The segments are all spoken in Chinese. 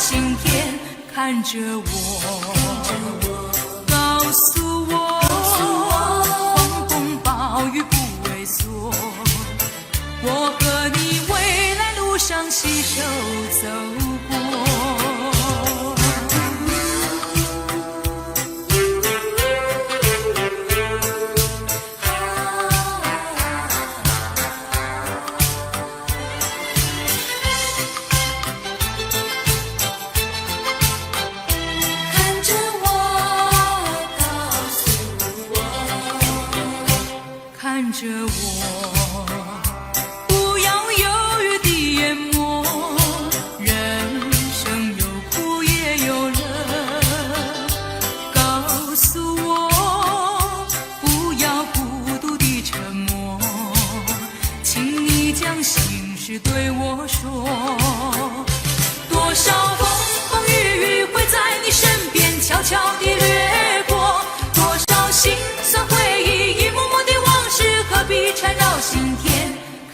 心田，看着我，告诉我，狂风暴雨不畏缩，我和你未来路上携手走过。看着我，不要犹豫地淹没，人生有苦也有乐。告诉我，不要孤独地沉默，请你将心事对我说。多少风风雨雨会在你身边悄悄地掠过，多少心酸回忆一幕幕地往事何必缠绕心田，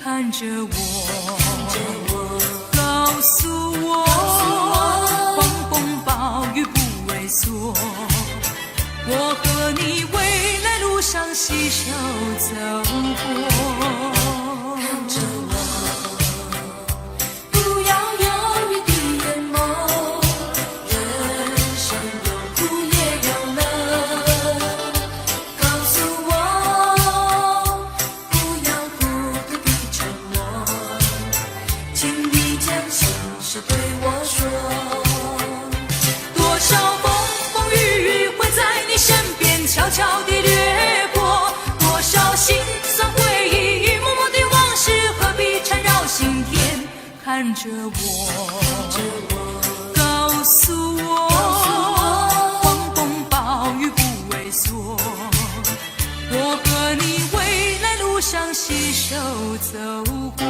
看着我，告诉我，狂风暴雨不畏缩，我和你未来路上携手走过。看着我，不要犹豫地淹没，人生有苦也有乐。告诉我，不要孤独地沉默，请你将心事对我说。多少风风雨雨会在你身边悄悄地掠过，多少心酸回忆一幕幕的往事何必缠绕心田，看着我，告诉我，狂风暴雨不畏缩，我和你未来路上携手走过。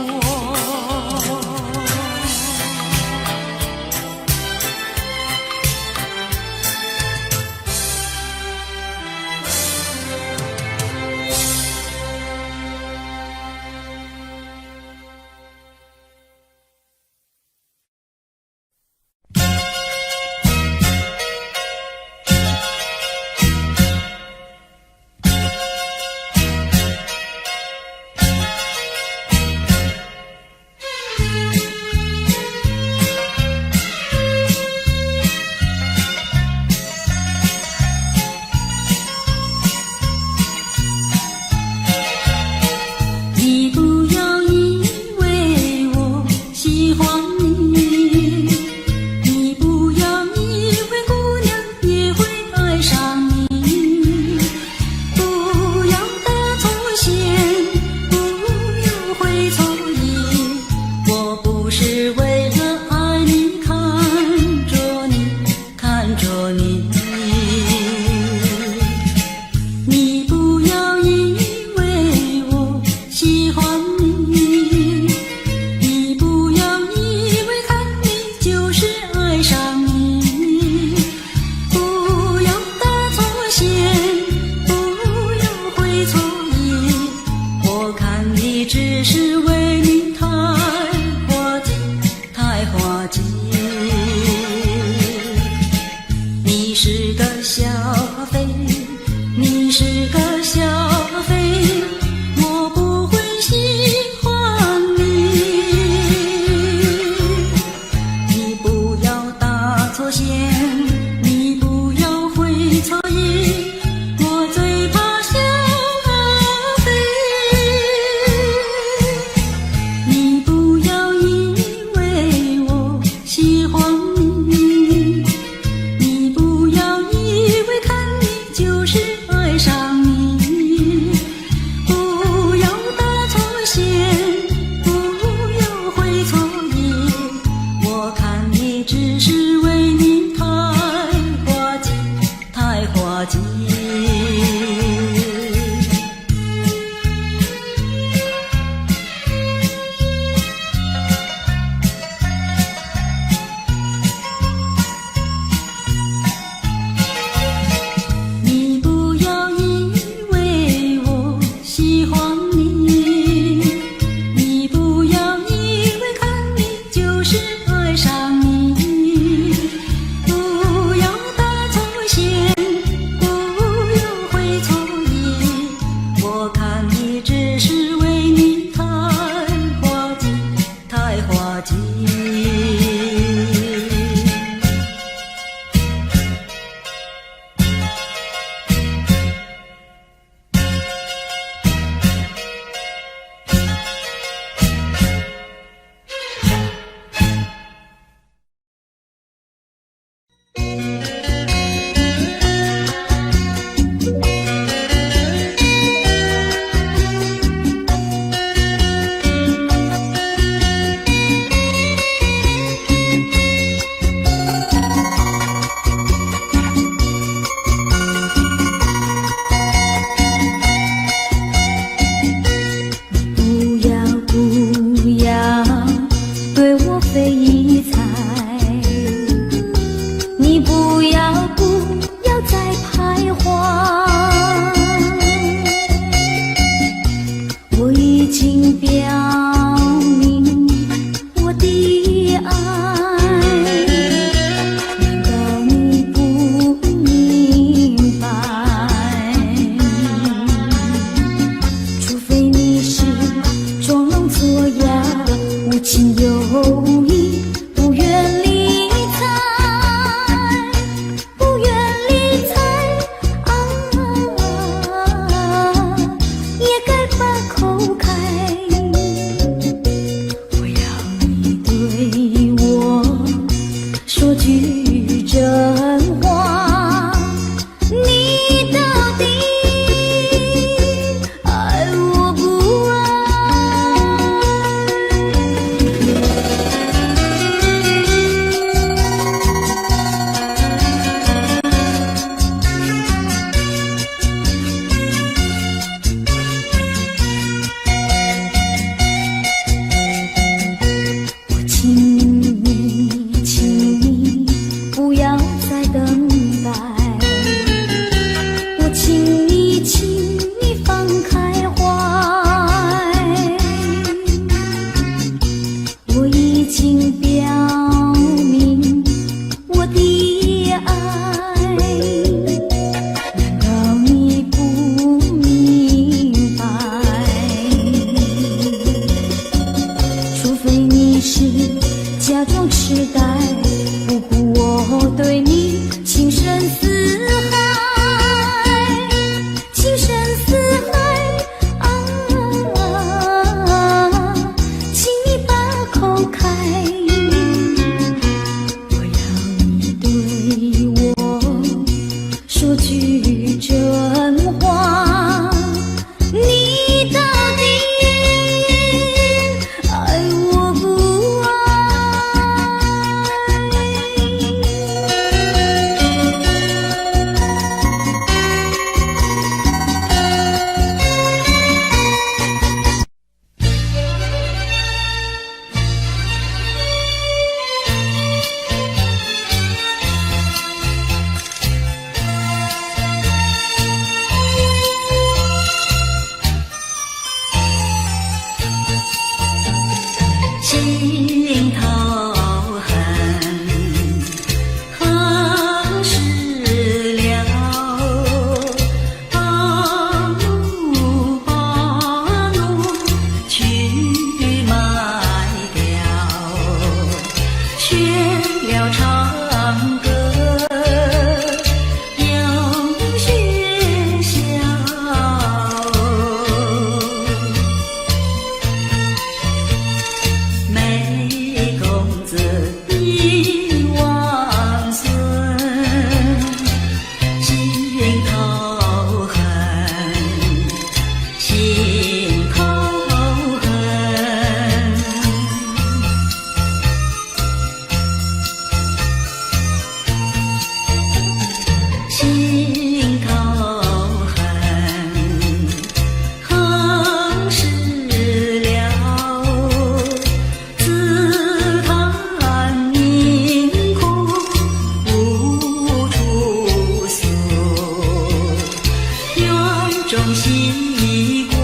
中西国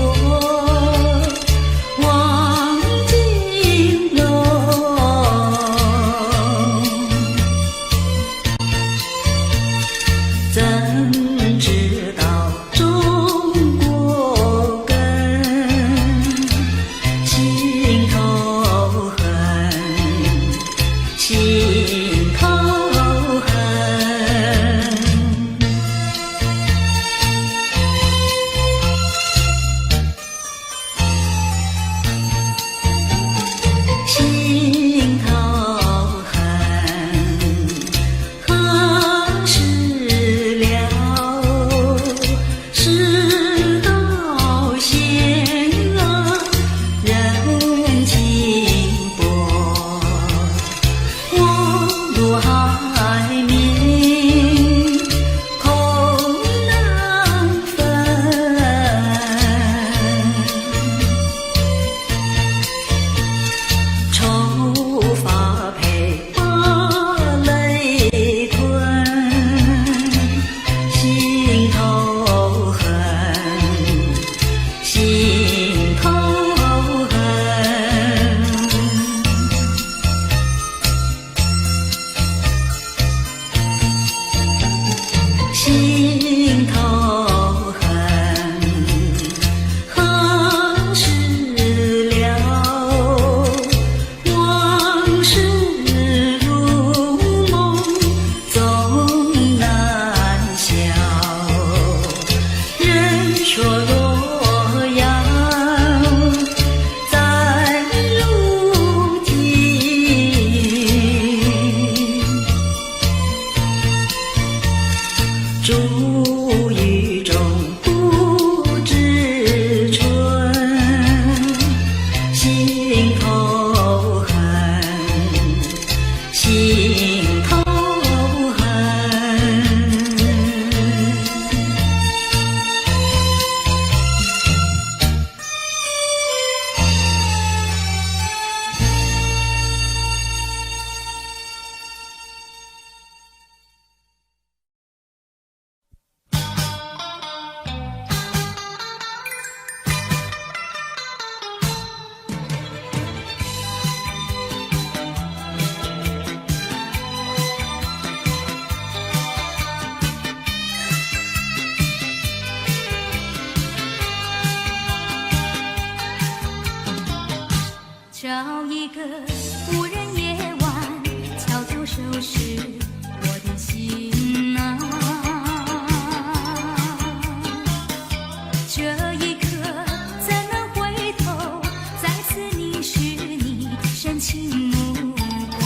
望金楼，怎知道中国根，心头恨，心头恨。心头恨，何时了？世道险恶，人情薄，我入海冥，空难分。愁发配，把泪吞，心头恨，心头恨。心头恨，何时了？往事如梦，总难消。人说洛阳在如今，珠玉中不知春，心头恨，心头恨。找一个无人夜晚，悄悄收拾我的心啊。这一刻怎能回头，再次凝视你深情目光，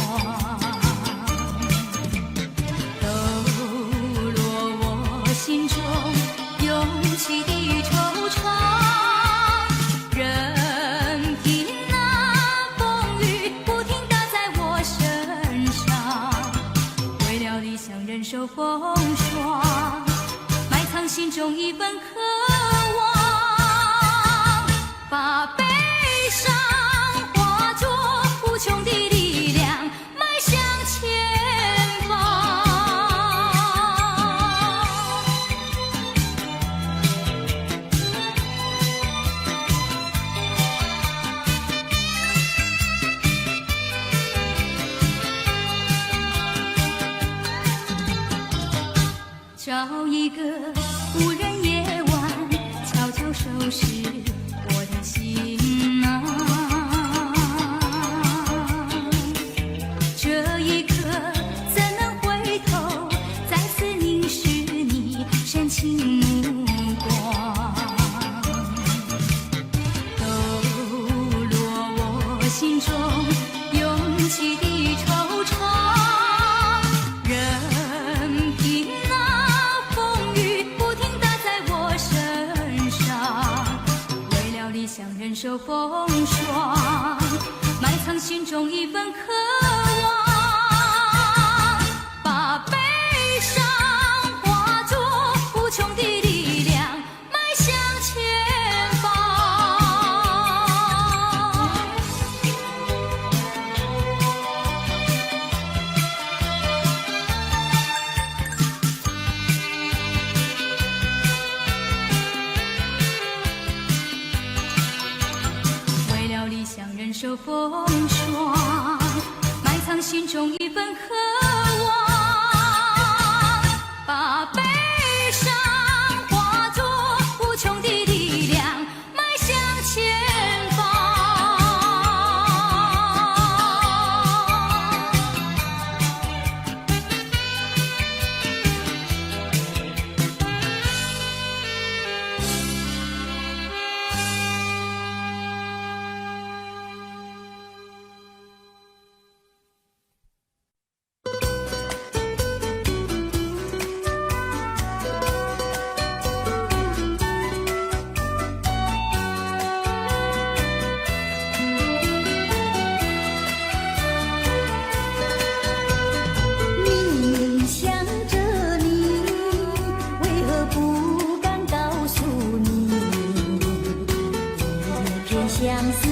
抖落我心中涌起的惆怅。任凭那风雨不停打在我身上，为了理想忍受风霜，埋藏心中一份渴望，把悲伤化作无穷的力量，迈向前方。找一个无人夜晚，悄悄收拾我的心啊。这一刻怎能回头，再次凝视你深情目光，抖落我心中涌起的惆怅。任凭那风雨不停打在我身上，为了理想忍受风霜，埋藏心中一份渴望，把悲伤化作无穷的力量，迈向前方。受风霜，埋藏心中一份渴望，把悲伤化作无穷的力量，迈向前方。相思，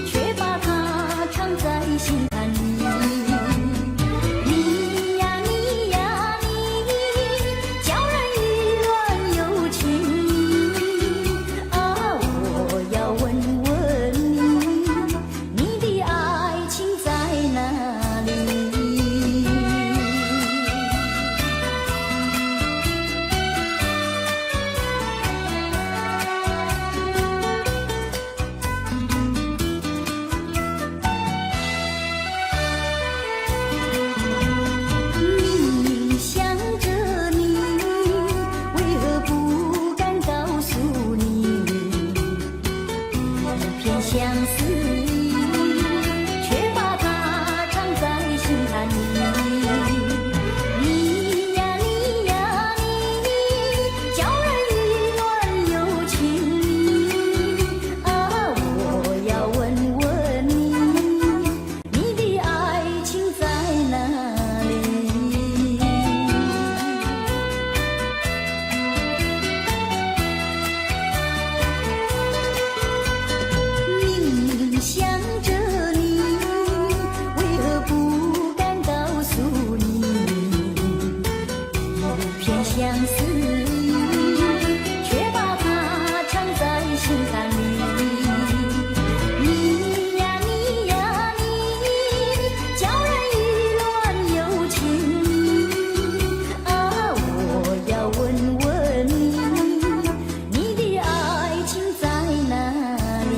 却把它藏在心坎里。你呀你呀你，叫人意乱又情迷啊！我要问问你，你的爱情在哪里？相思，却把它藏在心坎里。你呀你呀你，叫人意乱又情迷啊！我要问问你，你的爱情在哪里？想着你，为何不敢告诉你？一片相思，却把它藏在心坎里。你呀你呀你，叫人意乱又情迷啊！我要问问你，你的爱情在哪里？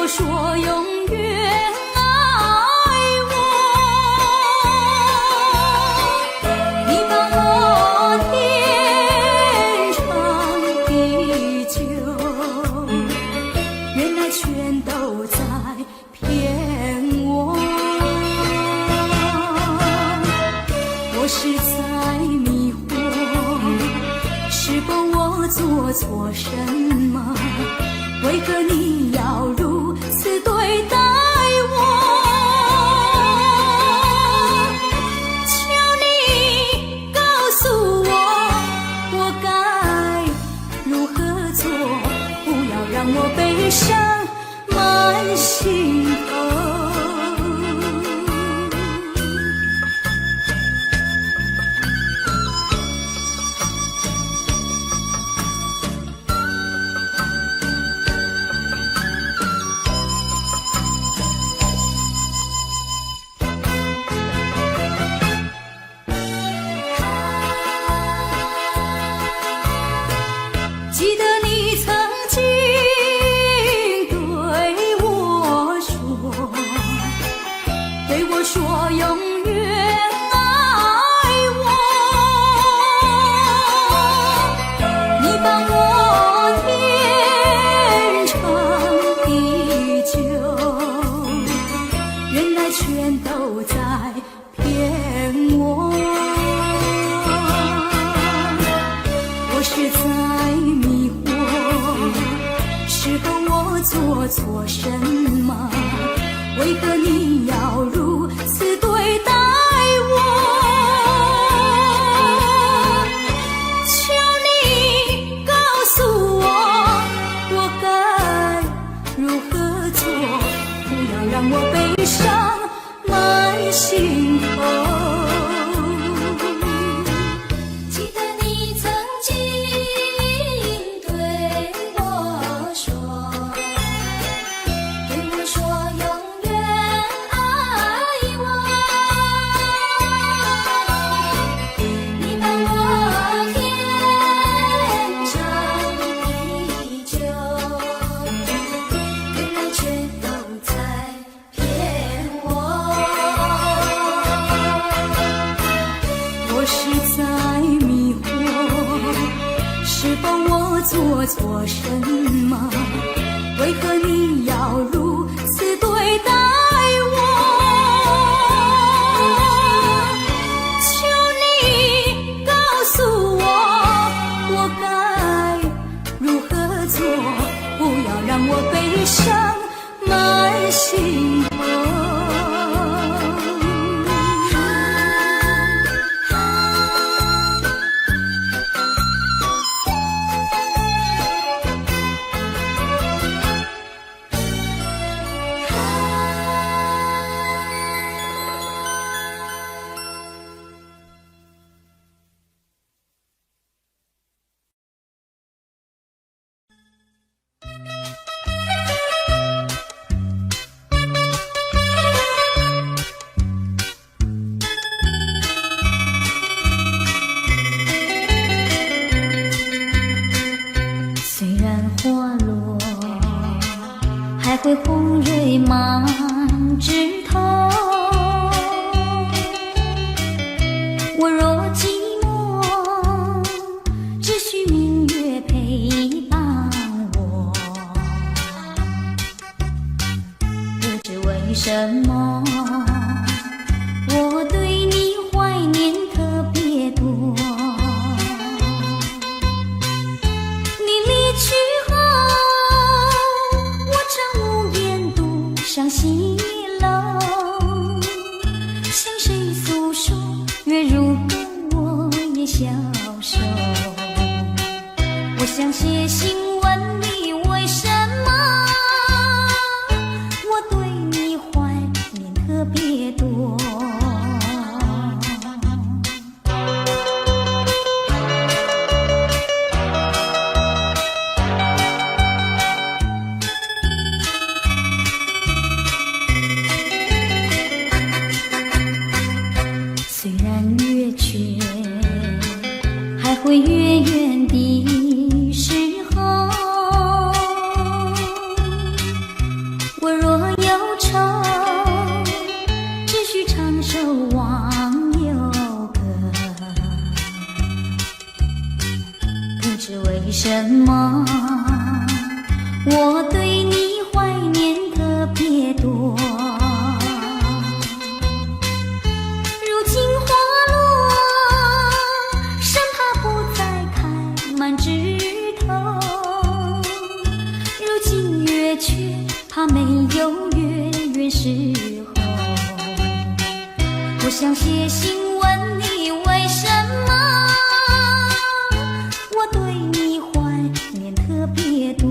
说永远爱我，你把我天长地久，原来全都在骗我，我是在迷惑，是否我做错什么？为何你要如此对待我？求你告诉我，我该如何做？不要让我悲伤满心头。记得你曾经对我说永远爱我，你把我天长地久，原来全都在骗我，我是在迷惑，是否我做错什么？为何你要如此对待我？求你告诉我，我该如何做？不要让我悲伤满心头。做错什么？为何你要如此对待我？求你告诉我，我该如何做？不要让我悲伤满心头。会红蕊满枝头，我若寂寞，只需明月陪伴我。不知为什么，我对你怀念特别多。你离去后，伤心了，向谁诉说？月如歌，我也消瘦。我想写信问你，为什么我对你怀念特怕没有月圆时候，我想写信问你为什么我对你怀念特别多。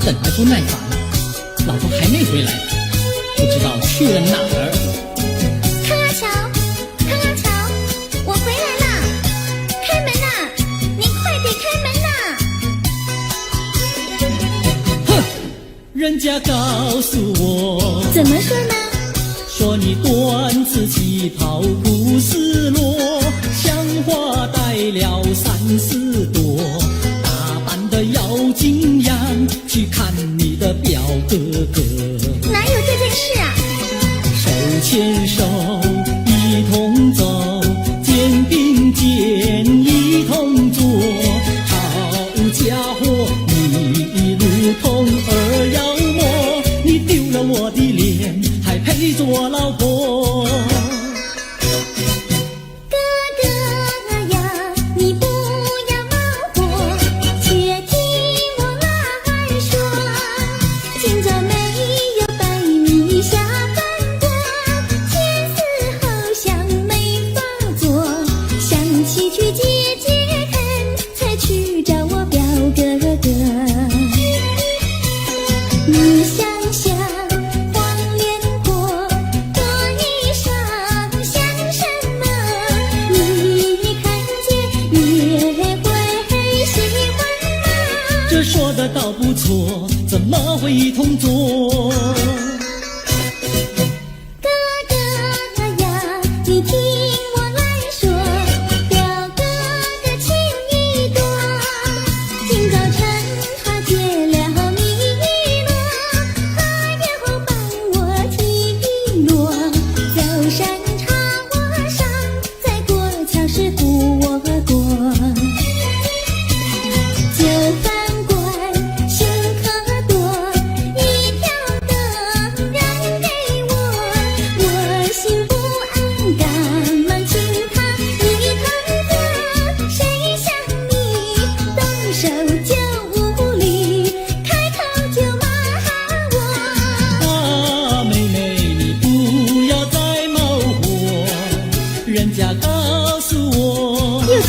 等得不耐烦，老婆还没回来，不知道去了哪儿。康阿乔，康阿乔，我回来啦！开门呐！你快点开门呐！哼，人家告诉我，怎么说呢？说你短子旗袍不失落，像花戴了3、4朵。的要紧样去看你的表哥哥，哪有这件事啊？手牵手一同走，肩并肩一同坐，好家伙，你如同儿妖魔，你丢了我的脸，还配做老婆？你想想，黄连国多一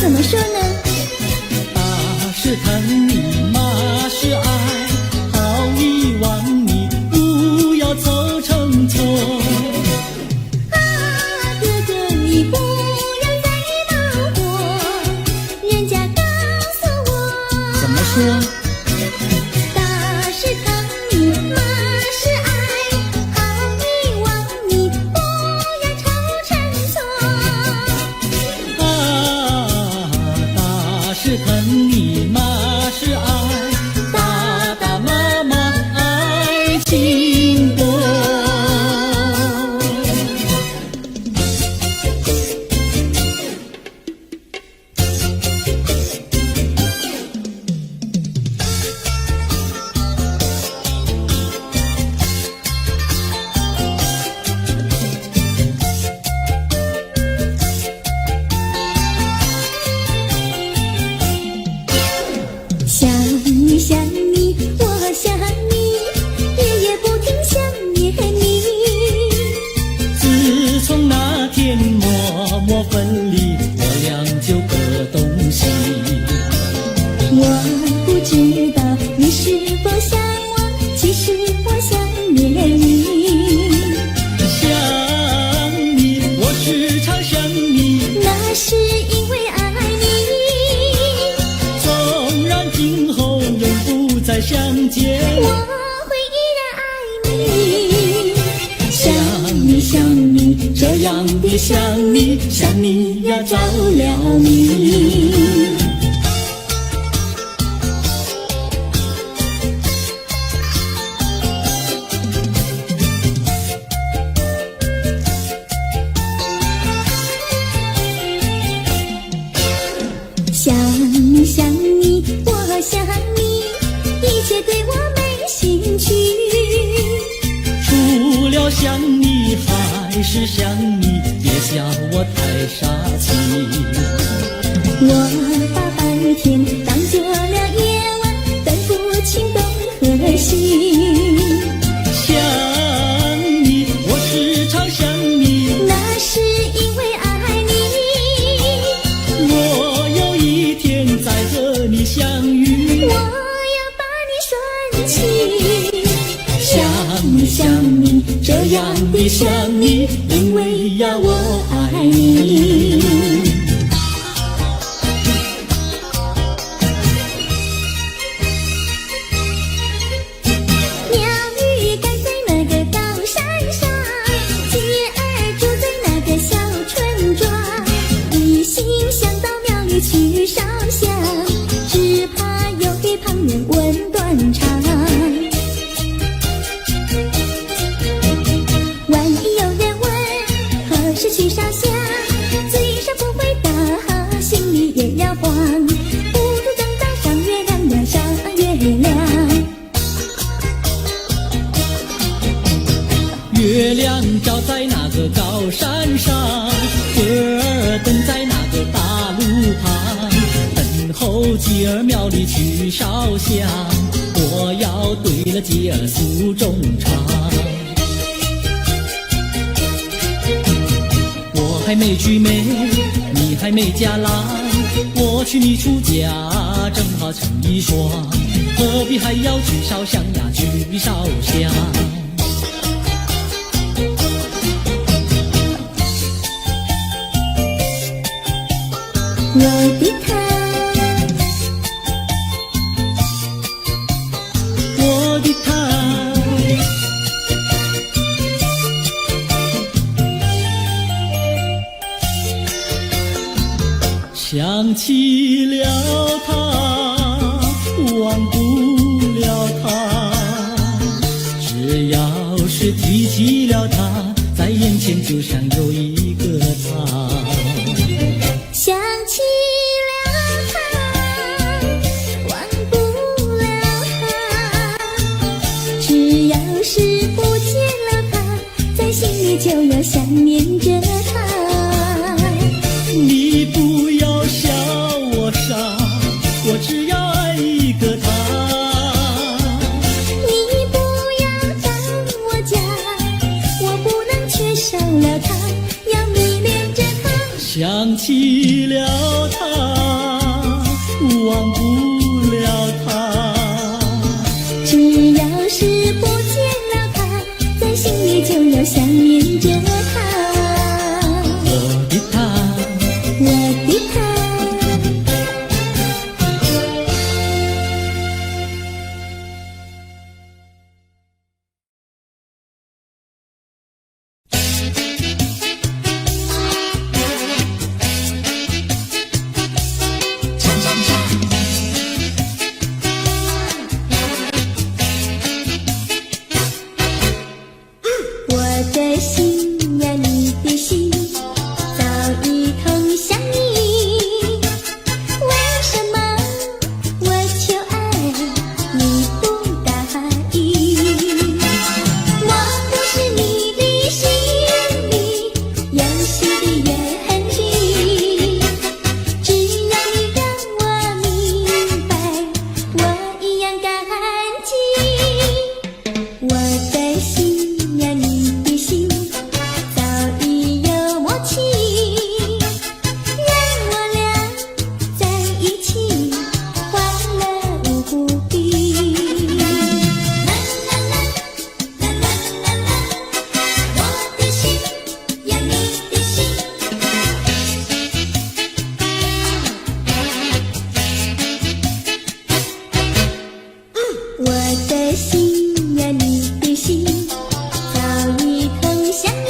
怎么说呢？打是疼你，骂是爱，好遗忘你，不要凑成错。啊，哥哥你不要再恼火，人家告诉我，怎么说？打是疼你，骂是爱，好遗忘你，不要凑成错。啊，打是疼你，骂是爱，打打骂骂爱情多。想你想你，我想你，夜夜不停想念你。自从那天默默分离，我俩就各东西。我不知道你是否想我，其实我想念你。想你，我时常想你，那是因为爱你，纵然今后永不再相见，我会依然爱你。想你想你，这样的想你，想你呀着了迷。想你想你，我想你，一切对我没兴趣。除了想你还是想你，别笑我太傻气。我把白天当作了夜晚，分不清东和西。想你，我时常想你，那是因为爱你，我有一天再和你相遇。我要把你拴起。想你想你，这样的想你，因为呀我爱你。鸟语赶在那个高山上，鸡儿住在那个小村庄。一心想到庙里去烧香，只怕有给旁人问断肠。万一有人问何时去烧香，嘴上不回答，心里也要慌。不如等到上月亮呀上月亮。月亮照在那个高山上，哥儿等在那个大路旁，等候鸡儿庙里去烧香，我要对了鸡儿诉衷肠。我还没娶媒，你还没嫁郎，我娶你出嫁，正好成一双，何必还要去烧香呀，去烧香。我的他，我的他，想起了他，忘不了他，只要是提起了他，在眼前就像有一个他。想起了他，忘不了他，只要是不见了他，在心里就要想念着他。你不要笑我傻，我只要爱一个他。你不要当我假，我不能缺少了他，要迷恋着他。想起了他。里就要想念着他，我的他，我的他。我的心呀，你的心，早已同向你。为什么我求爱你不答应？我不是你的心里游戏的原地，只要你让我明白，我一样感激。我的心呀，你的心，早已有默契，让我俩在一起，欢乐无不比。啦啦啦，啦啦啦啦，我的心呀，你的心。我的心呀，你的心，早已同向你。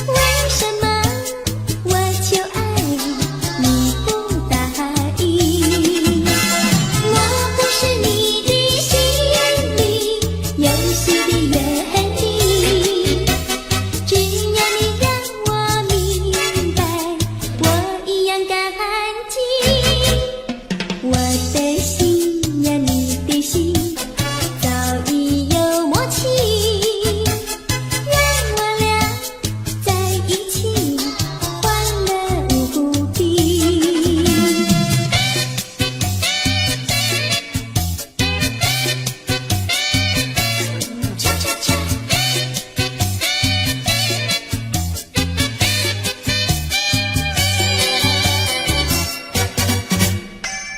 为什么我求爱你不答应？我不是你的心里游戏的原地，只要你让我明白，我一样感激。我的心呀，你的心，早已有默契，让我俩在一起，欢乐无不比。恰恰恰，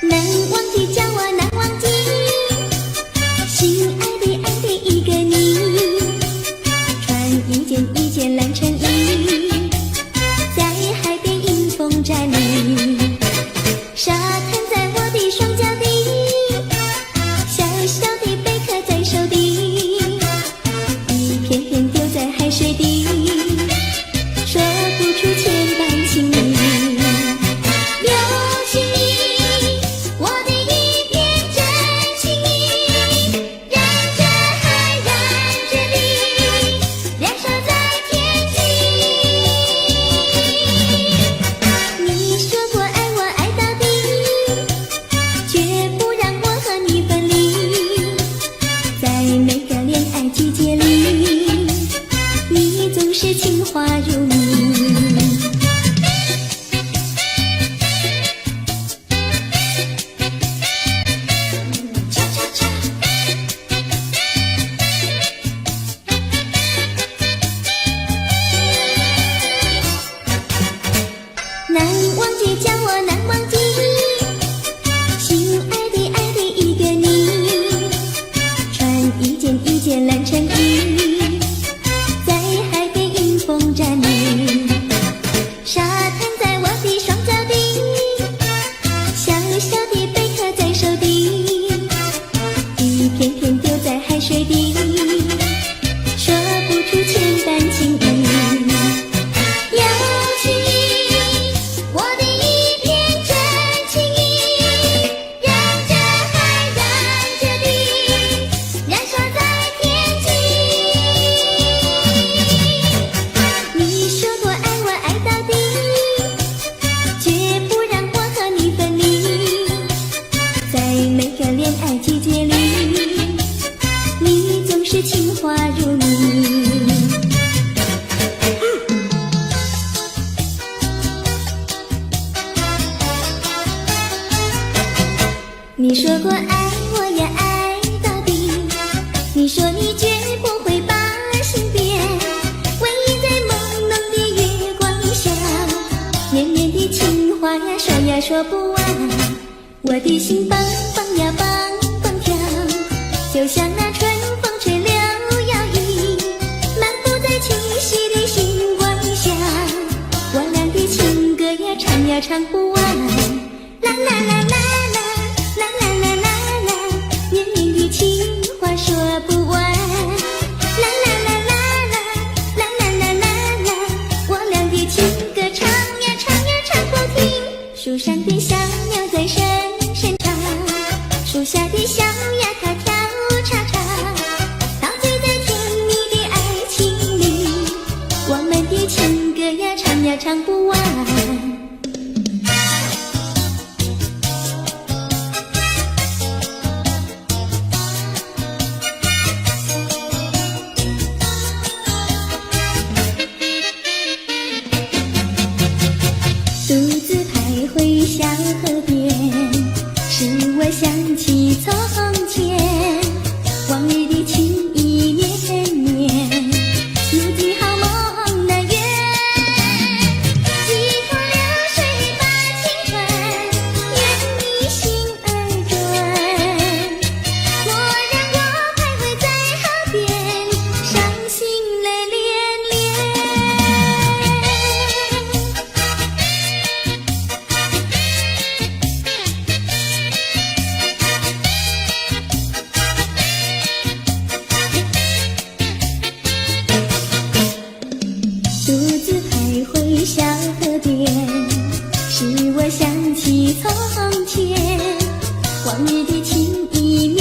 难忘记叫我难忘记，心爱的爱的一个你，穿一件蓝衬衣，在海边迎风站立，沙滩在我的双脚底，小小的贝壳在手底，一片片丢在海水底，说不出千般情意。有情意，我的一片真情意，让这海让这地，燃烧在天际。你说过爱我爱到底，绝不让我和你分离，在每个恋爱季节里，你总是情话如蜜。恰恰恰，难忘记叫我难忘记，心爱的爱的一个你，穿一件蓝衬衣，在海边迎风站立，沙滩在我的双脚底，小小的贝壳在手底，一片片丢在海水底，说不出千般情意。有情意，我的一片真情意，让这海让这地，燃烧在天际。你说过爱我爱到底，绝不让我和你分离，在每个恋爱季节里，你总是情话如蜜。你说过爱我呀爱到底，你说你绝不会把心变，唯一在朦胧的月光下，绵绵的情话呀说呀说不完，我的心蹦蹦呀蹦蹦跳，就像那春风吹柳摇曳，唱不完。独自徘徊小河边，使我想起从前，往日的情意绵绵，如今好梦难圆。几头流水把情传，愿你心儿转。蓦然我徘徊在河边，伤心泪涟涟。独自徘徊小河边，使我想起从前，往日的情意绵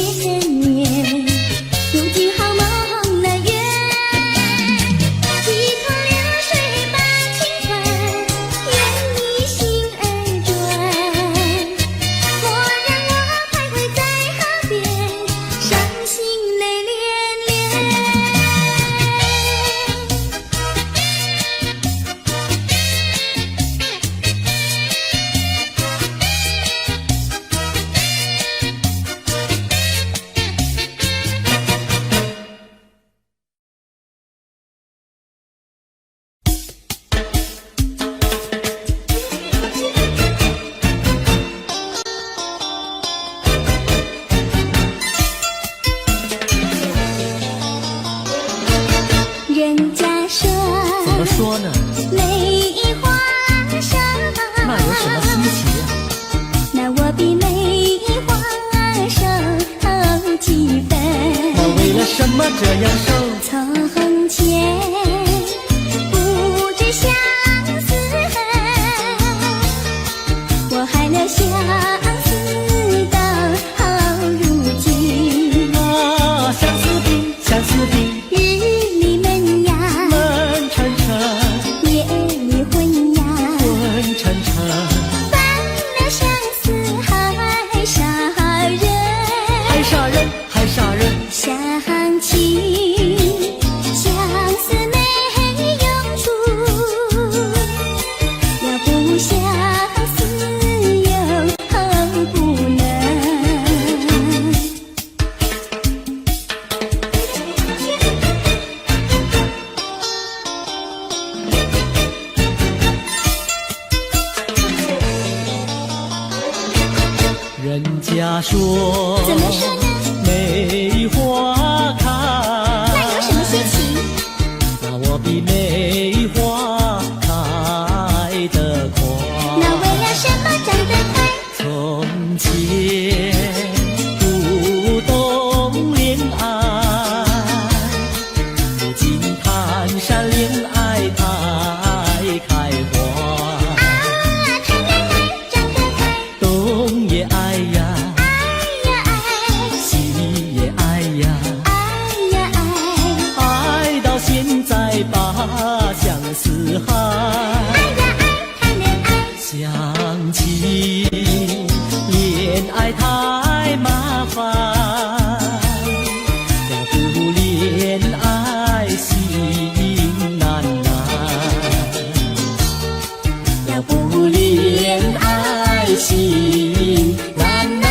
绵，如今好梦难圆。几头流水把情传，愿你心儿转。蓦然我徘徊在河边，伤心泪涟涟。人家说，怎么说呢？梅花上，那有什么稀奇呀？那我比梅花瘦几分。我为了什么这样瘦？从前不知相思恨，我还留相思到如今。啊，相思病，相思病，日里闷呀，闷沉沉，夜里昏呀，昏沉沉，犯了相思还杀人，还杀人，还杀人。想起相思没用处，要不相思又不能。人家说，怎么说呢？梅花开，那有什么稀奇？那我比梅花开得快。那为了什么长得快？从前不懂恋爱，如今谈上恋爱太开花。啊，谈恋爱长得快，东也爱呀，爱呀爱，西也爱呀，爱呀爱，爱到现在把相思害。爱呀爱，谈恋爱。想起恋爱太麻烦，要不恋爱心难耐，要不恋爱心难耐。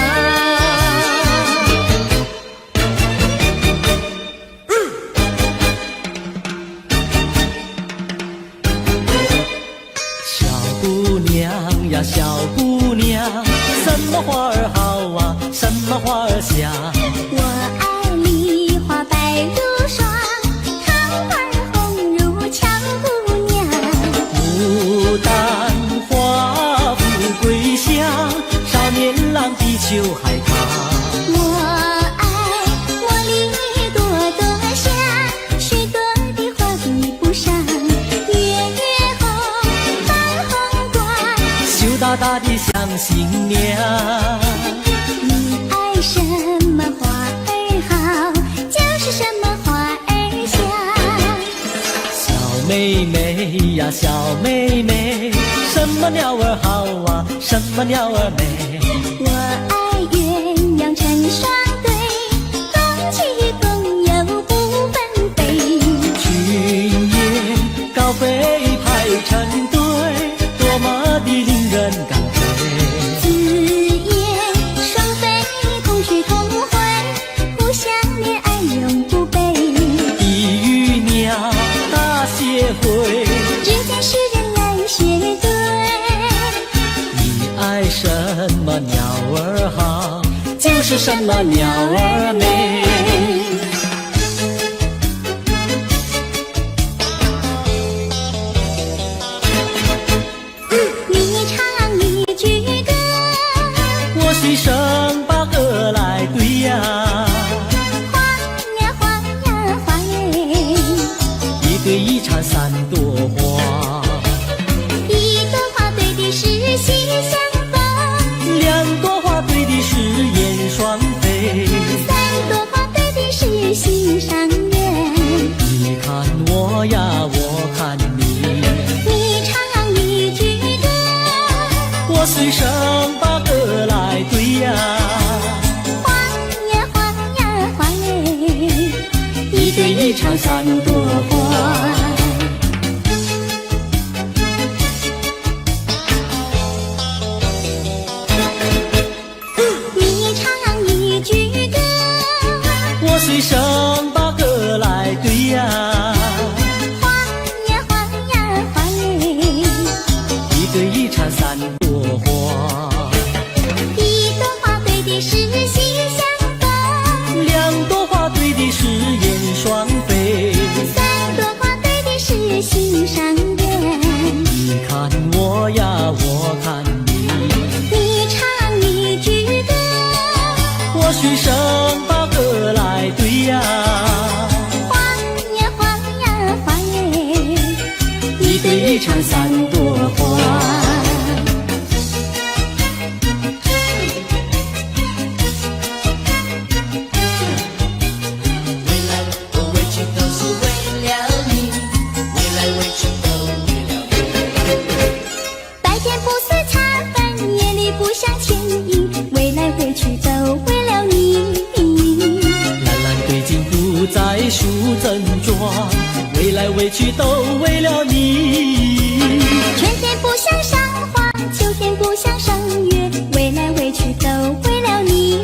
小姑娘呀，小姑娘，什么花儿好啊，什么花儿香？我爱梨花白如霜，桃花红如俏姑娘。牡丹花富贵香，少年郎比秋还长。我爱茉莉朵朵香，许多的花比不上。月月红，放红光，羞答答的像新娘。你爱什么花儿好，就是什么花儿香。小妹妹呀，小妹妹，什么鸟儿好啊，什么鸟儿美？我爱鸳鸯成双对，共起共游不分飞。群雁高飞排成队，多么的令人感佩。子夜双飞，同去同回，互相恋爱永不悲。地与鸟大协会，只见诗人来写对。你爱什么鸟儿好，就是什么鸟儿美。你唱一句歌，我随声把歌来对呀，花呀花呀花耶，一对一插三朵花，一朵花对的是喜相逢，两朵花对的是燕双飞，三朵花对的是心上人。你看我呀，我看你，你唱一句歌，我随声把歌来对呀，花呀花呀花耶，一对一插三朵花。你唱一句歌，我随声把歌来对呀，花呀花呀花耶，一对一插三朵花，一朵花对的是喜相逢，两朵花对的是燕双飞，三朵花对的是心上人。你看我呀，我看你，你唱一句歌，我随声把歌来对呀，花呀花呀花耶，一对一插三朵花。白天不似茶饭，夜里不想牵引，为来回去都为了你。蓝蓝对镜不再梳正装，为来为去都为了你。春天不想赏花，秋天不想赏月，为来为去都为了你。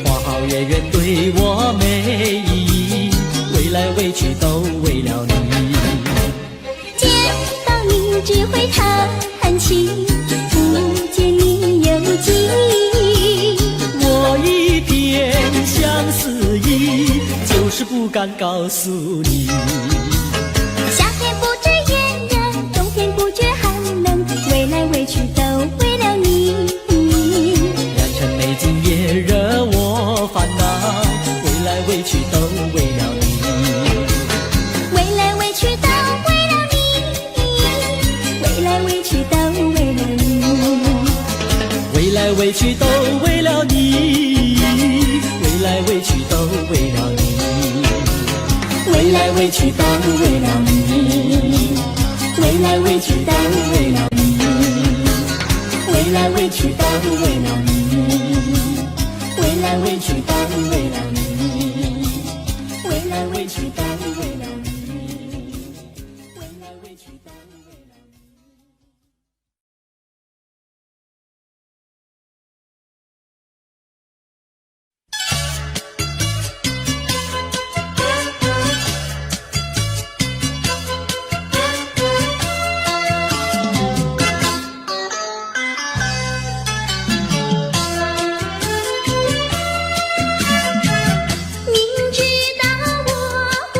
花好月圆对我美意，为来为去都为了你。见到你只会叹气，不见你有记。我一片相思意，就是不敢告诉你。夏天不知炎热，冬天不觉寒冷，为来为去都为了你。良辰美景也惹我烦恼，为来为去都为了你。为来为去都为了你，为来为去都为了你，为来为去都为了你，为来为去都为了你，为来为去都为了你，为来为去都为了你，为来为去都为了你，为来为去都为了你，为来为去都为了你，为来为去都为了你。明知道我不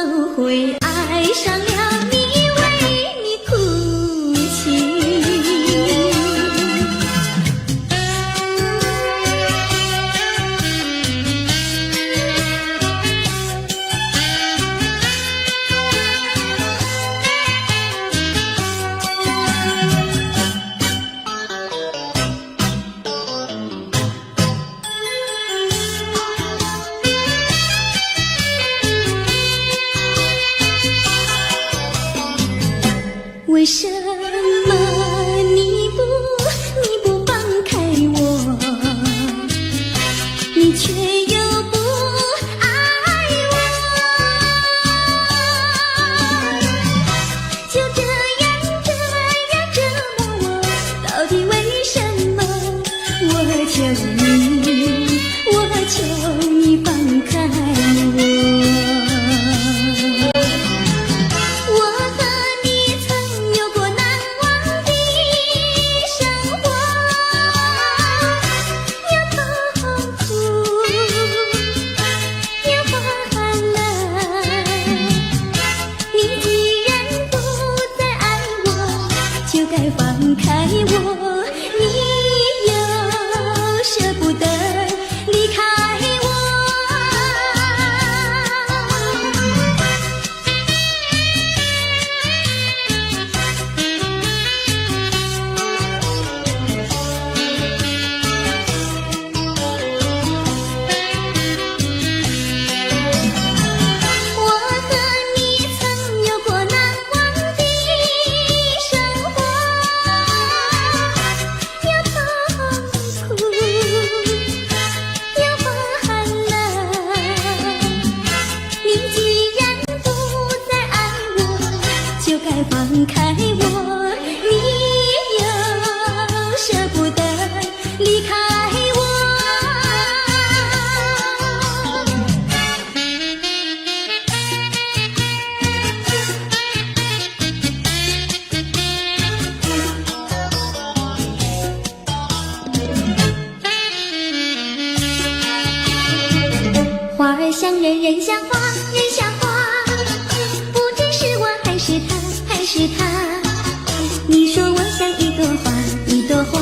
后悔爱上了你，为你哭泣。为什么你不放开我，你却又不爱我？就这样折磨我，到底为什么？我求你放开我。放开我，你又舍不得离开我。我和你曾有过难忘的生活。放开我，你又舍不得离开我。花儿像人，人像花，人像花，不知是我还是他。是他，你说我像一朵花，一朵花，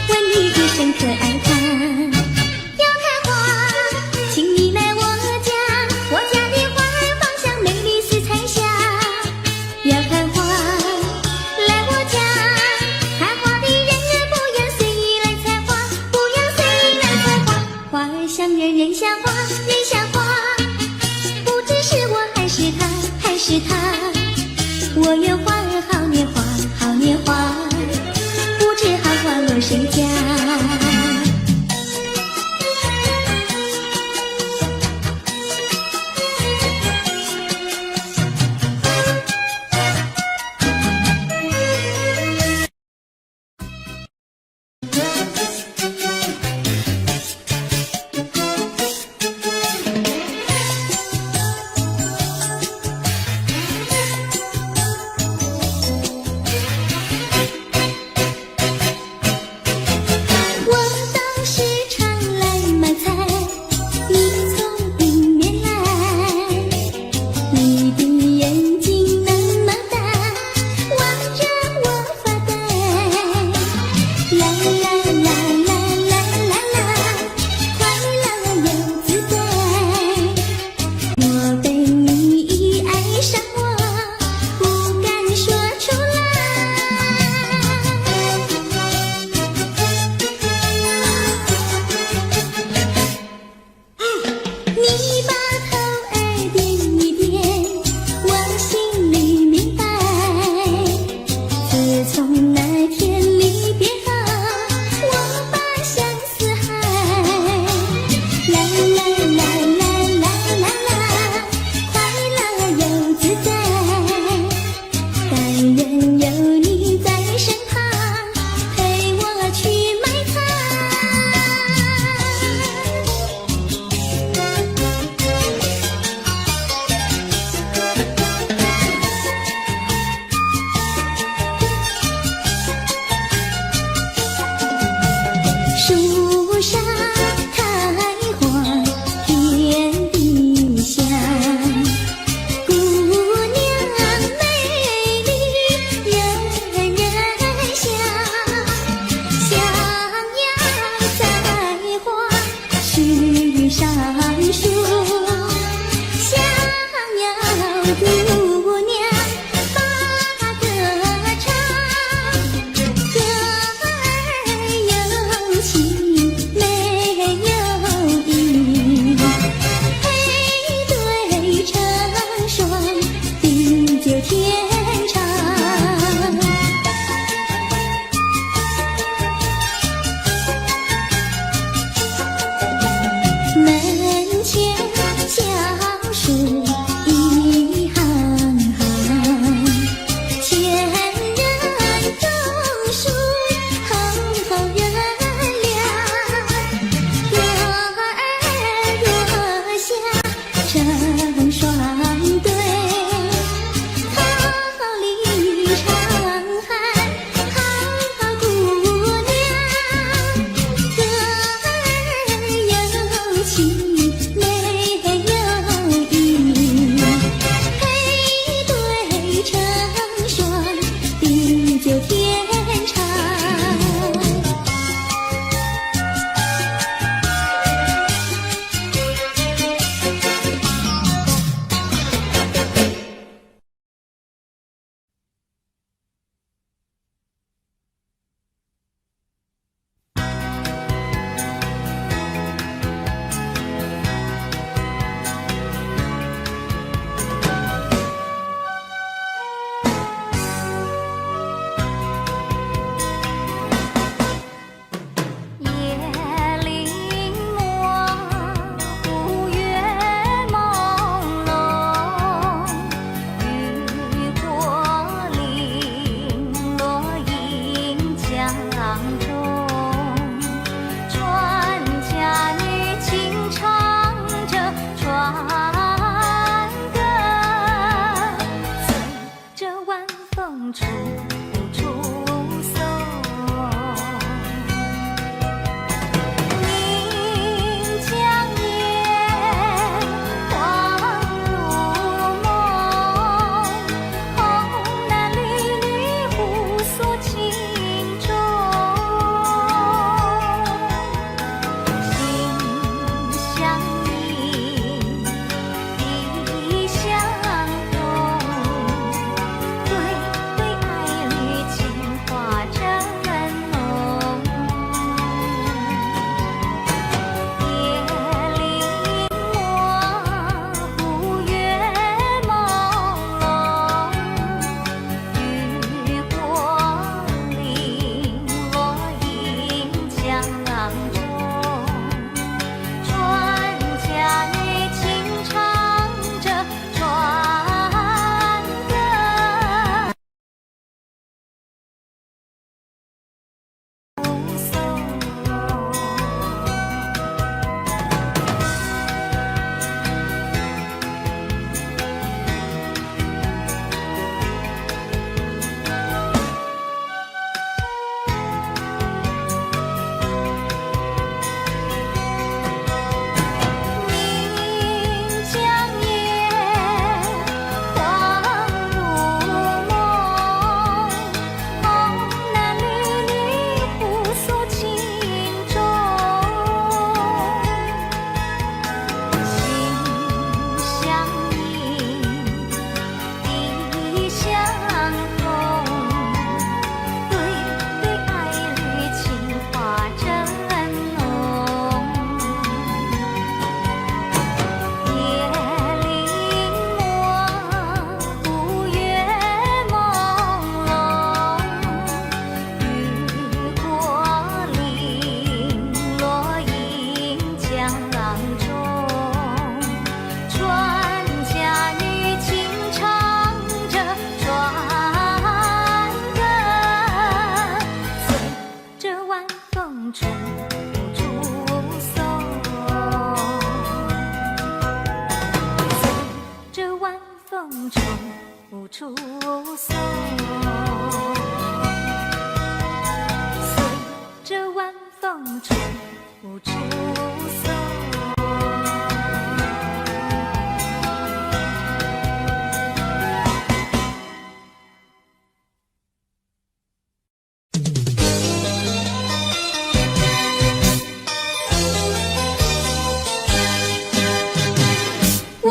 问你一声可爱它。要看花，请你来我家，我家的花儿芳香美丽似彩霞。要看花，来我家，看花的人不要随意来采花，不要随意来采花。花儿像人，人像花，人像花，不知是我还是他，还是他。我有花儿好年华，好年华，不知好花落谁家。闪烁。小鸟姑娘把歌唱，歌儿有情没有意，配对成双，地久天长。门前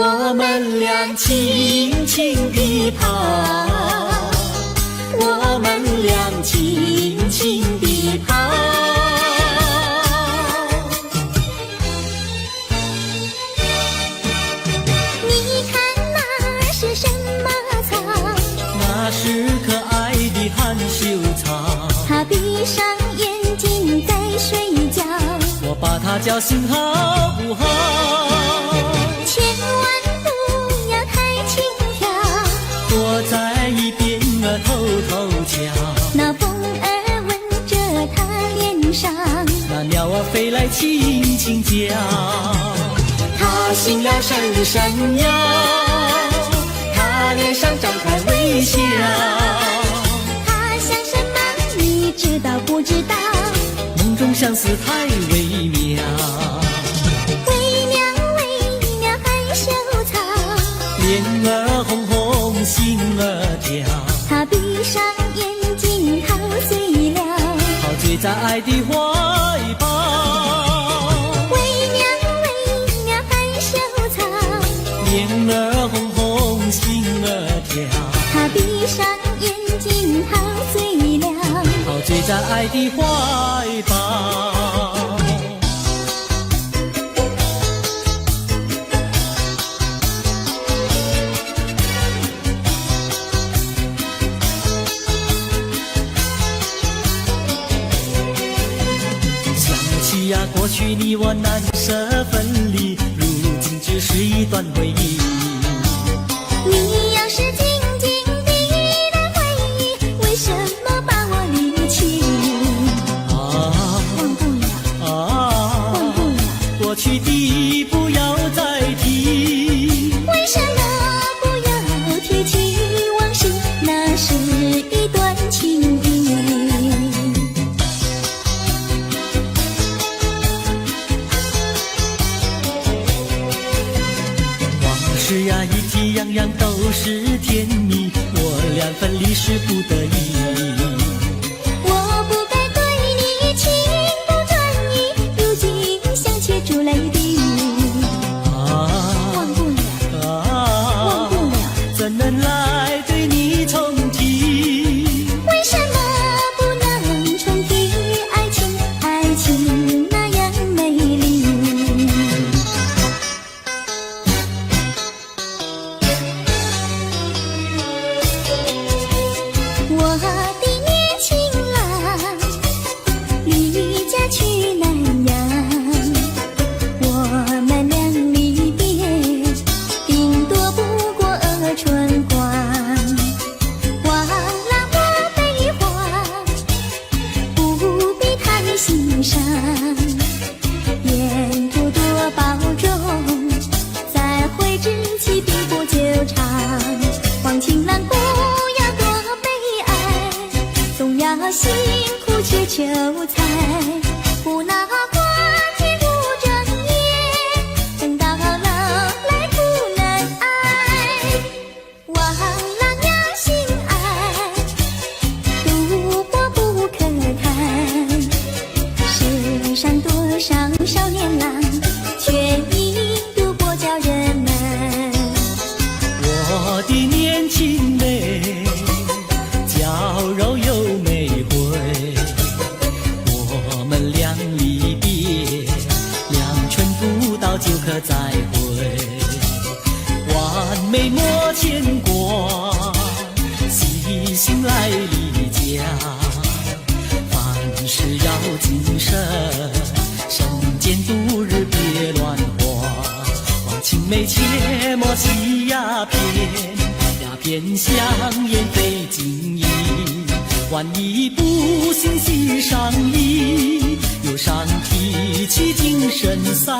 我们俩轻轻地跑，我们俩轻轻地跑。你看那是什么草？那是可爱的含羞草，它闭上眼睛在睡觉，我把它叫醒好不好？千万不要太轻佻，躲在一边偷偷瞧，那风儿吻着它脸上，那鸟儿飞来轻轻叫，它醒了伸伸腰，它脸上张开微笑。它想什么你知道不知道？梦中相思太微妙，微妙微妙害羞草，脸儿红红心儿跳，它闭上眼睛陶醉了，陶醉在爱的怀抱。微妙微妙害羞草，脸儿红红心儿跳，它闭上眼睛陶醉了，陶醉在爱的怀抱。想起呀，过去你我难舍分离，如今只是一段回忆。你要是静静地来回忆，为什么把我离弃？忘不了，忘不了，过去的不要再提。为什么不要提起往事？那是一段情谊。往事呀，一提样样都是甜蜜，我俩分离是不得已。我不该对你情不转移，如今想起珠泪滴。忘不了，忘不了，怎能来对你重提？为什么不能重提爱情？爱情那样美丽。我的年轻郎离家去南洋，我们俩离别，顶多不过春光。忘了我悲欢，不必太欣赏，沿途多保重，再会之期并不久长。望情郎不要多悲哀，总要辛苦去求财，不拿花天不争艳，等到老来苦难挨。望郎要心爱，赌博不可谈，世上多少少年郎，却因赌博叫人难。我的年轻妹，娇柔又美慧，我们俩离别，两春不到就可再会。完美莫牵挂，细心来离家，凡事要谨慎，身间度日别乱花。望青梅切莫吸鸦片，鸦片香烟非金银。万一不幸喜上衣，忧伤提起精神散。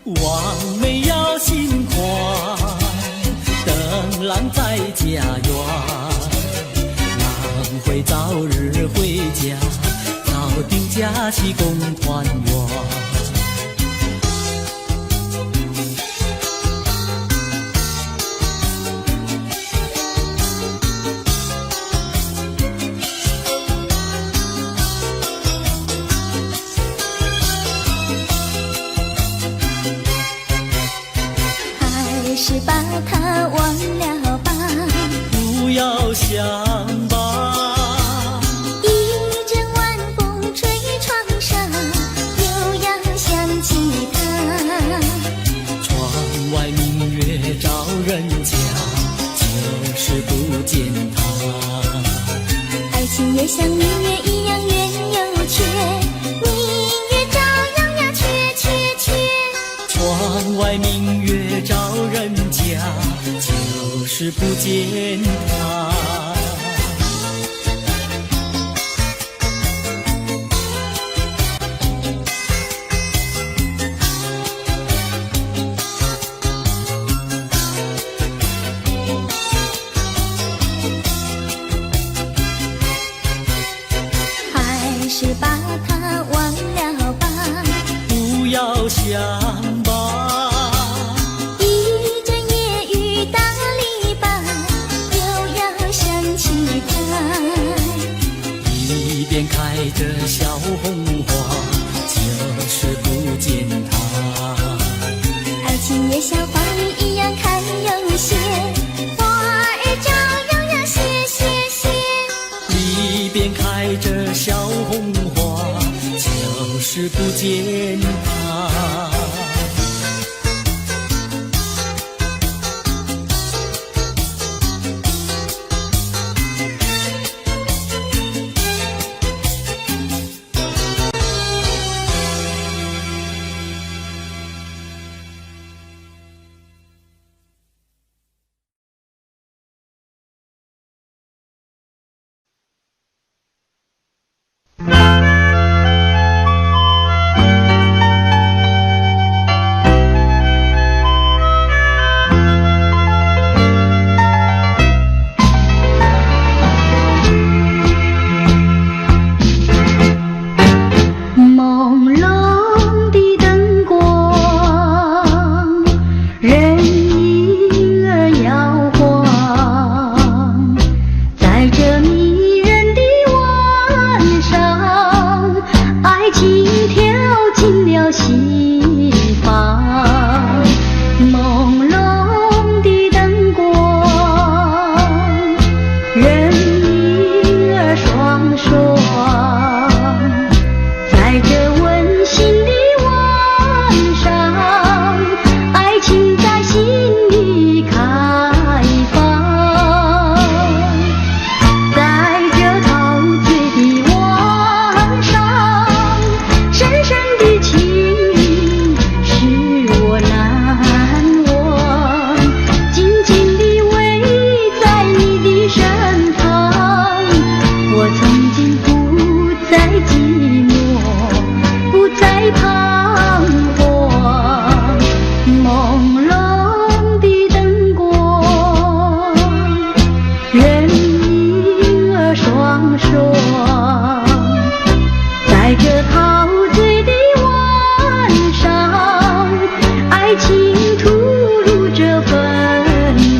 望梅要心宽，等郎在家园，郎会早日回家，早定假期共团圆。是把它忘了吧，不要想吧。一阵晚风吹窗上，又要想起他。窗外明月照人家，就是不见他。爱情也像明月一样圆又缺，明月照样呀缺缺缺。窗外明月照人家，就是不见他。还是把它忘了吧，不要想吧。一阵夜雨打篱笆，又要想起他。一边开着小红花，就是不见他。爱情也像花儿一样开又谢，花儿照样呀谢谢谢。一边开着小红花，就是不见他。朦胧的灯光，人影儿摇晃，在这迷人的晚上，爱情跳进了心房。朦胧的灯光，人影儿双双，在这温馨的晚上，爱情在心里开放。在这陶醉的晚上，深深的情意使我难忘，紧紧地偎在你的身旁。我曾经不再寂寞，不再彷徨。朦胧的灯光，人影儿双双，在这陶醉的晚上，爱情吐露着芬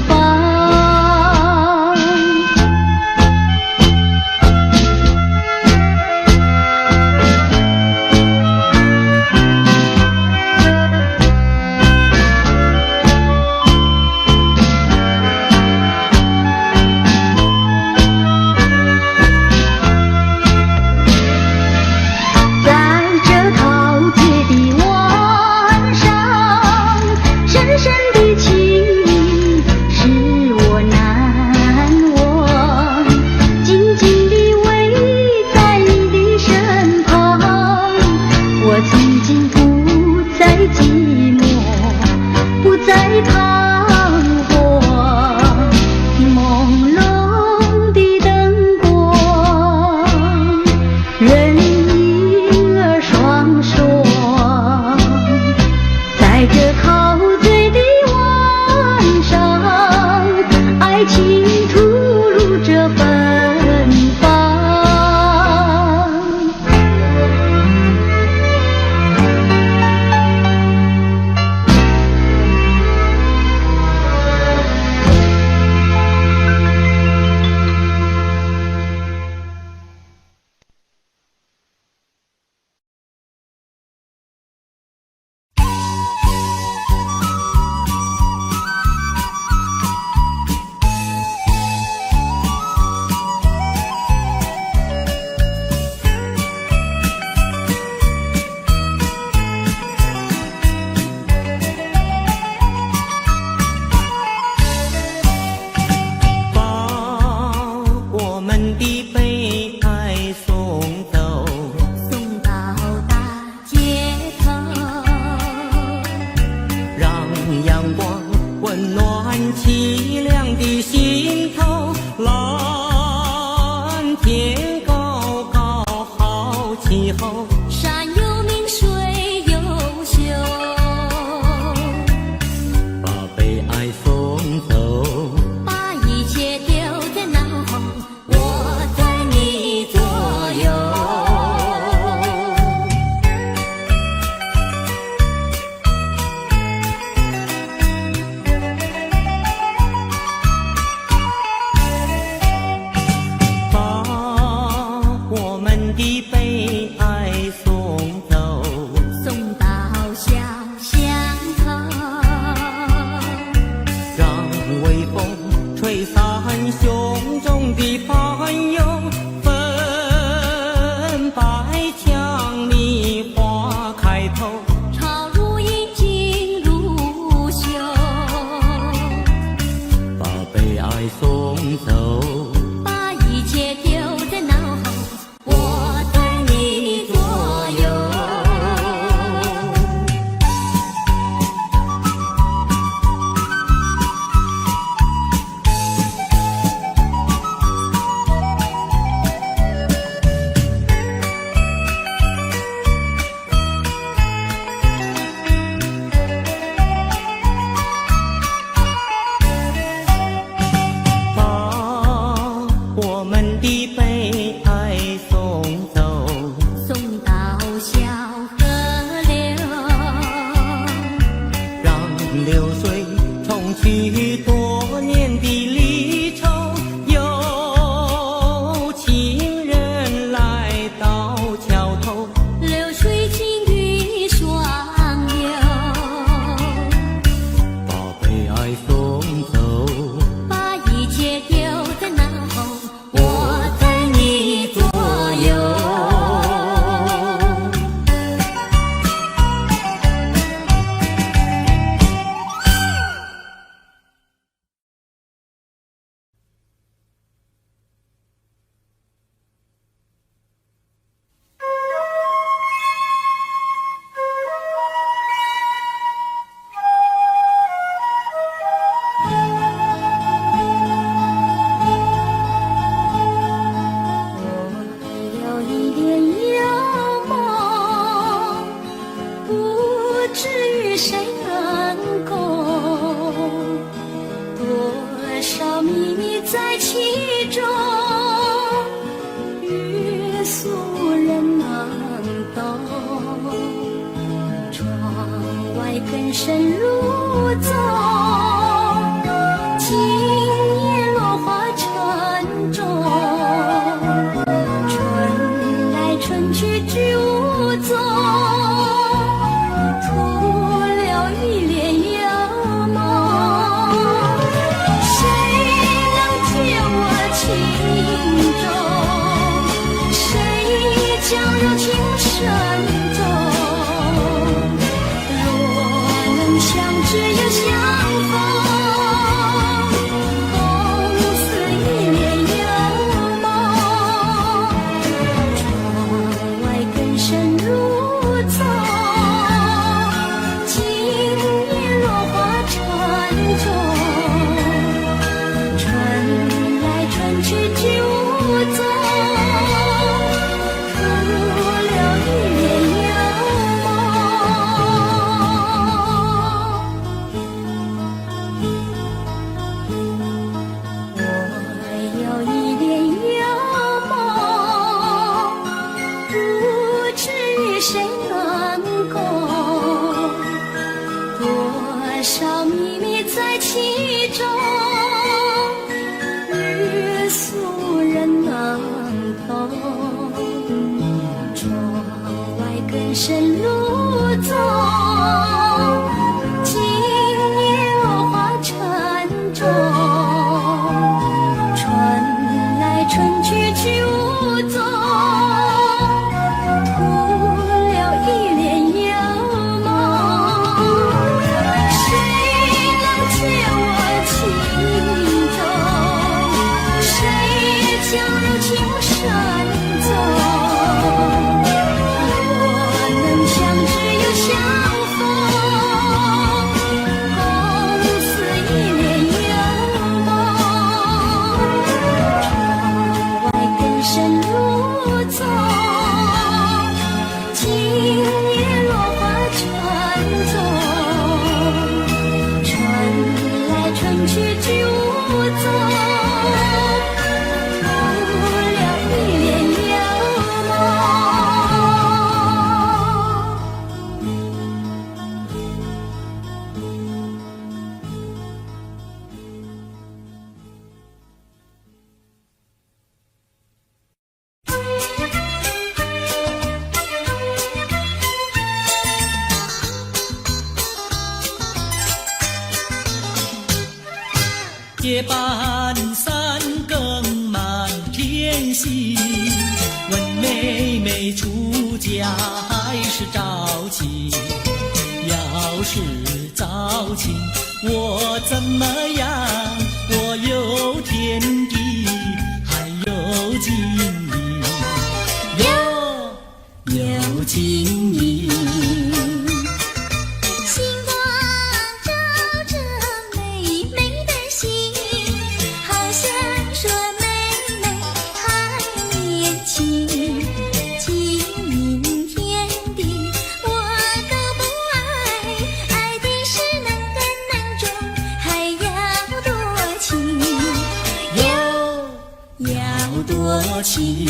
芳。在这陶醉的晚上，深深的情意使我难忘，紧紧地偎在你的身旁。我曾经不再寂寞，不再彷徨。朦胧的灯光，人影儿双双，在这陶醉的晚上，爱情吐露着芬芳。阳光温暖凄凉的心头，蓝天高高好气候，山有名水有秀，把悲哀送走，把一切丢在脑后，我在你左右。的悲哀送走，送到小巷头，让微风吹散胸中的烦忧，粉白墙里花开头，朝如饮尽如休，把悲哀送走，把一切丢在脑后，我在你左右。把我们的悲哀送走，送到小河流，让流水冲去多年的离愁，有情人来到桥头，流水尽与双流，把悲哀送走，把一切丢在脑后，我在你左右。有一点幽梦，不知与谁能共，多少秘密在其中，欲俗人能懂。窗外更深入宗，今夜落花沉重。春去居无踪，徒留一帘幽梦。谁能解我情衷？谁将柔情深重？若能相知又相逢，共似一帘幽梦。更深入宗，今夜落花沉重。春来春去居无踪，徒留一帘幽梦。我有一帘幽梦，不知与谁能共，多少秘密在其中，欲俗人能懂。窗外更深入宗，今夜落花沉重。春来春去居无踪，将柔情深重，若能相去居无踪，不了一帘幽梦。夜半三更满天星，问妹妹出嫁还是早亲？要是早亲，我怎么样？我有天地，还有金银，有金银。多情，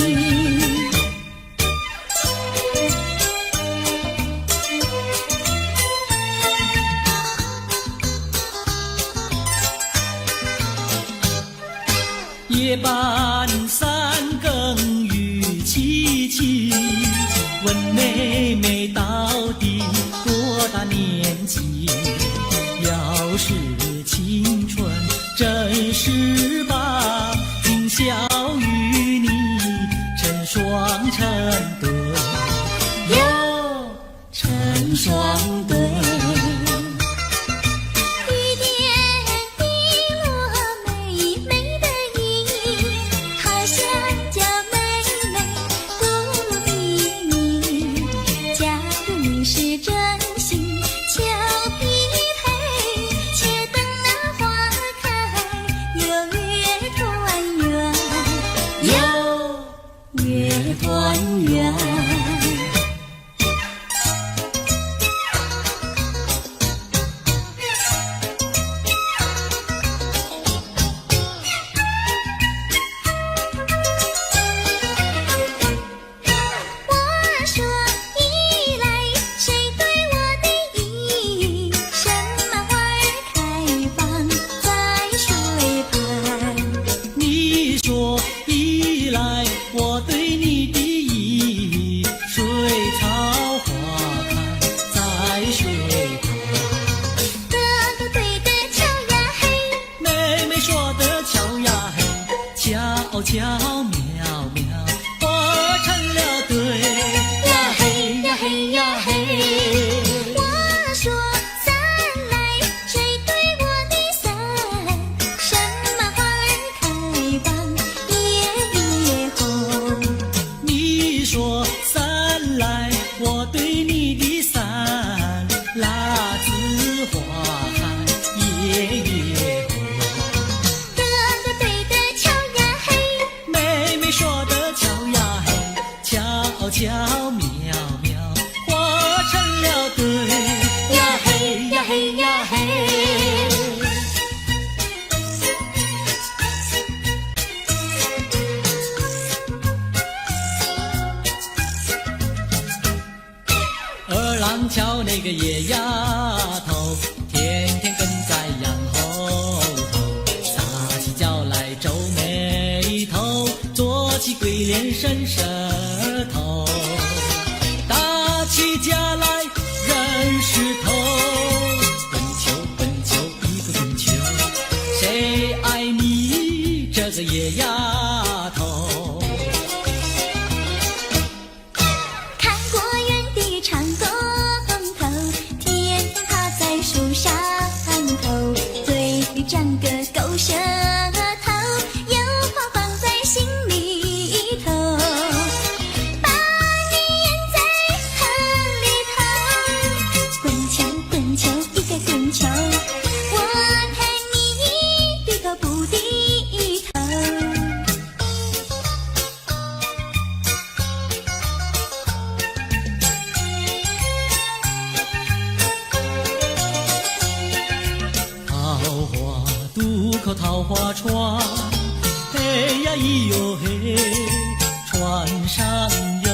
夜半三更雨凄凄，问妹妹到底多大年纪？要是青春真是把今宵与你成双成对，哟，成双对。雨点滴落美美的衣，好想叫妹妹不理你。假如你是真心俏匹配，且等那花开，有月团圆，有月团圆。悄渺渺，活成了对呀嘿呀嘿呀嘿。我说伞来，谁对我的伞？什么花儿开放夜夜红？你说伞来，我对你的伞，辣子花开夜夜红。哥哥对的巧呀嘿，妹妹说的巧呀嘿，巧巧妙妙，活成了对呀嘿呀嘿呀嘿。二郎桥那个野丫头，天天跟在羊后头，撒起娇来皱眉头，做起鬼脸伸舌头，打起架来扔石头，滚球滚球一个滚球，谁爱你这个野丫头？看过园的长工头，天天趴在树上头，嘴里长个狗舌头，有话放在心里头，把你咽在河里头，滚球滚球一个滚球，我看你低头不低头。桃花渡桃花船，嘿呀咿哟嘿，船上有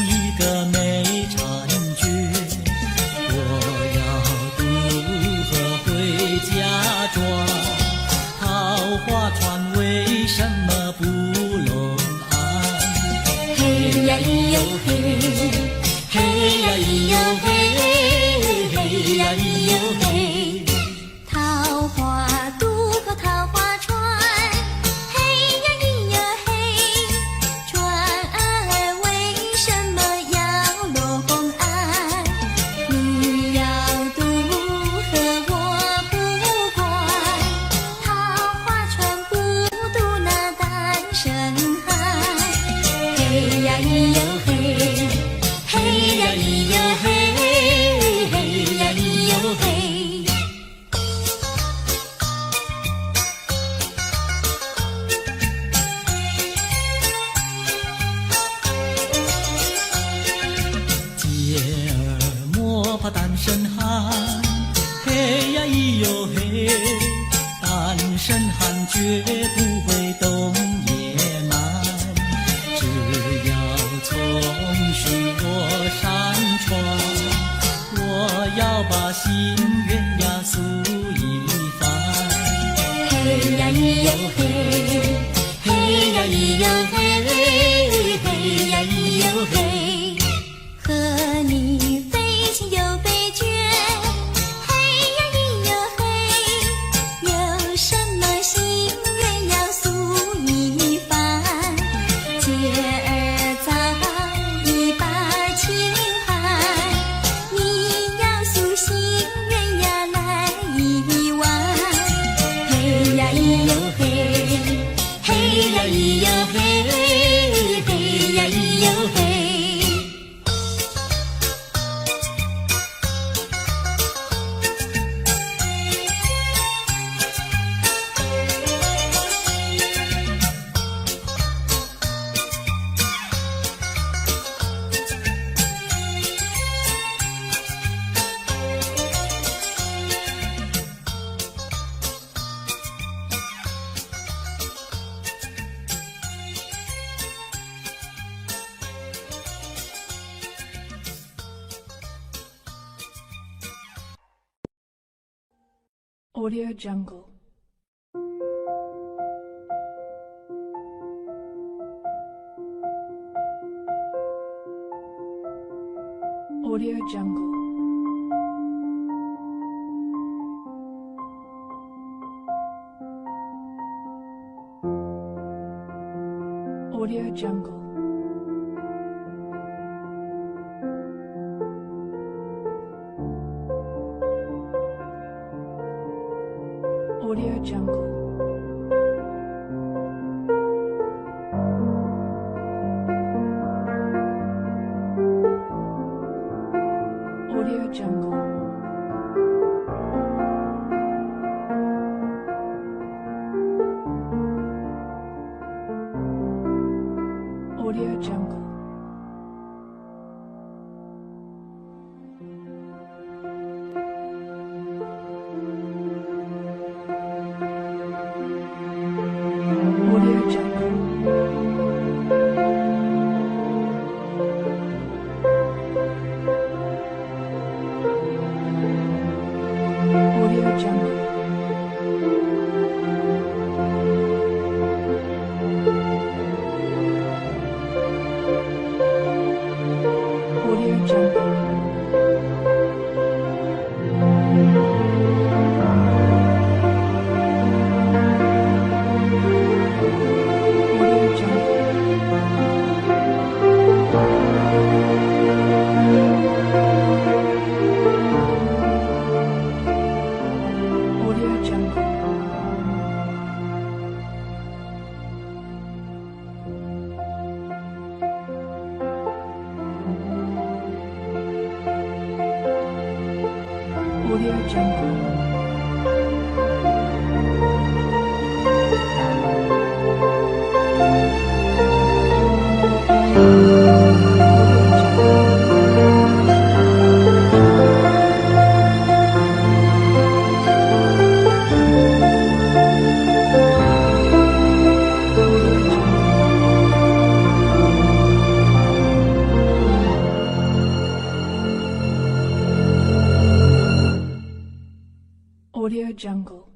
一个美婵娟，我要渡河回家庄。桃花船为什么不拢岸？嘿呀咿哟嘿，嘿呀咿哟嘿，嘿呀咿哟嘿。桃花渡过桃花船，嘿呀咿呀嘿，船儿为什么要拢岸？你要渡河我不管，桃花船不渡那单身汉。嘿呀咿哟嘿，嘿呀咿哟嘿，嘿呀咿哟嘿。姐儿莫怕单身汉，嘿呀咿哟嘿，单身汉绝不会动野蛮，只要从许我山川，我要把心愿呀诉一番。嘿呀咿哟嘿，嘿呀咿哟嘿，嘿呀咿哟嘿。和你非亲又非眷，嘿呀咿哟嘿。有什么心愿要诉一番？姐儿早已把情还，你要诉心愿呀来一碗。嘿呀咿哟嘿，嘿呀咿哟嘿，嘿呀咿哟嘿。Audio Jungle. Audio Jungle. Audio Jungle. Audio Jungle. Audio Jungle. Audio Jungle. Audio Jungle. Audio Jungle. Audio Jungle. Audio Jungle. Audio Jungle. Audio Jungle. Audio Audio Jungle.